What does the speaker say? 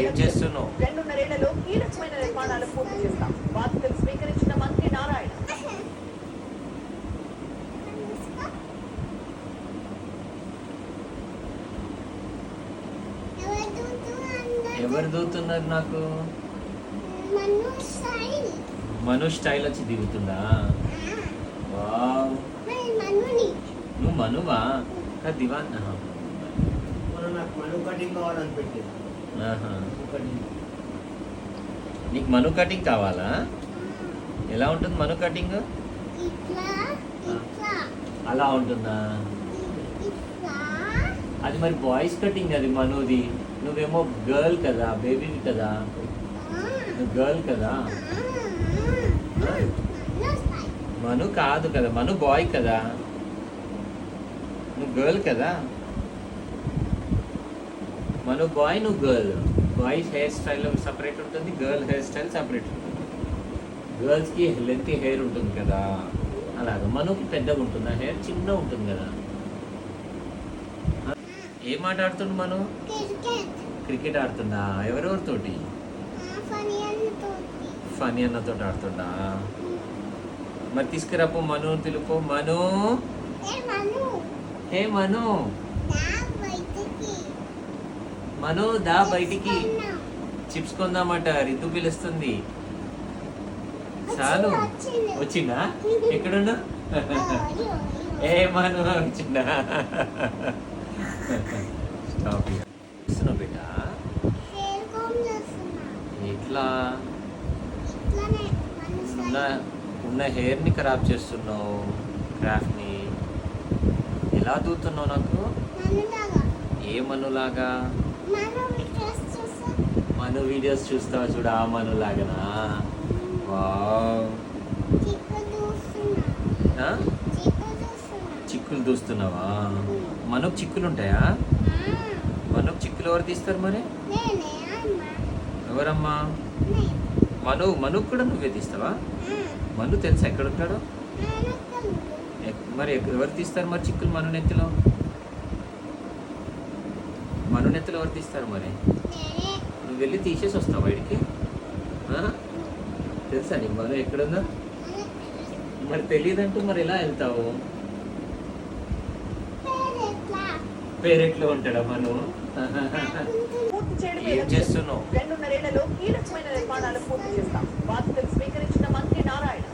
ఏం చేస్తున్నావు? 2.5 ఏళ్లలో కీలకమైన నిర్మాణాలు పూర్తి చేస్తాం. బాధ్యతలు స్వీకరించిన మంత్రి నారాయణ. ఎవరు దూతున్నారు నాకు? మను స్టైల్ వచ్చి దిగుతుందా? వావ్, నువ్వు మనువా? దివాన్ నాకు మను కటింగ్ కావాలని పెట్టింది. నీకు మను కటింగ్ కావాలా? ఎలా ఉంటుంది మను కటింగ్? అలా ఉంటుందా? అది మరి బాయ్స్ కటింగ్, అది మనుది. నువ్వేమో గర్ల్ కదా, బేబీవి కదా. నువ్వు గర్ల్ కదా. మను కాదు కదా, మను బాయ్ కదా. నువ్వు గర్ల్ కదా. మను బాయ్, నువ్వు girl. Boys hair style separate ఉంటుంది, గర్ల్ హెయిర్ స్టైల్ సపరేట్ ఉంటుంది. గర్ల్స్కి లెంతీ హెయిర్ ఉంటుంది కదా, అలాగా. మనుకి పెద్దగా ఉంటుంది, హెయిర్ చిన్న ఉంటుంది కదా. ఏం ఆట ఆడుతుండు మను? క్రికెట్ ఆడుతుండా? ఎవరెవరితోటి? ఫనీ అన్నతో ఆడుతుండా? మరి తీసుకురాపో మను, తెలుపు. మను, హే మను, మను దా బయటికి. చిప్స్ కొందామట, రితు పిలుస్తుంది. చాలు. వచ్చిందా? ఎక్కడున్నా? ఏ మను వచ్చిందా? స్టాప్ చేస్తున్నావు బిడ్డ. ఇట్లా ఉన్న హెయిర్ని ఖరాబ్ చేస్తున్నావు, క్రాఫ్ట్ని. ఎలా దూతున్నావు నాకు? ఏ మనులాగా? మను వీడియోస్ చూస్తావా? చూడ ఆ మనులాగనా? వావ్, చిక్కులు దూస్తున్నావా? మనకు చిక్కులు ఉంటాయా? మనకు చిక్కులు ఎవరు తీస్తారు మరి? ఎవరమ్మా? మనుకు కూడా నువ్వే తీస్తావా? మను తెలుసా ఎక్కడుంటాడో? మరి ఎవరు తీస్తారు మరి చిక్కులు మను నెత్తిలో? మను నెత్తిలో ఎవరు తీస్తారు మరి? నువ్వు వెళ్ళి తీసేసి వస్తావు బయటికి. తెలుసా నీకు మను ఎక్కడుందో? మరి తెలియదంటూ మరి ఎలా వెళ్తావు? పేరెట్లో ఉంటాడా మను? ఏం చేస్తున్నావు? 2.5 ఏళ్లలో కీలకమైన నిర్మాణాలు పూర్తి చేస్తాం. బాధ్యతలు స్వీకరించిన మంత్రి నారాయణ.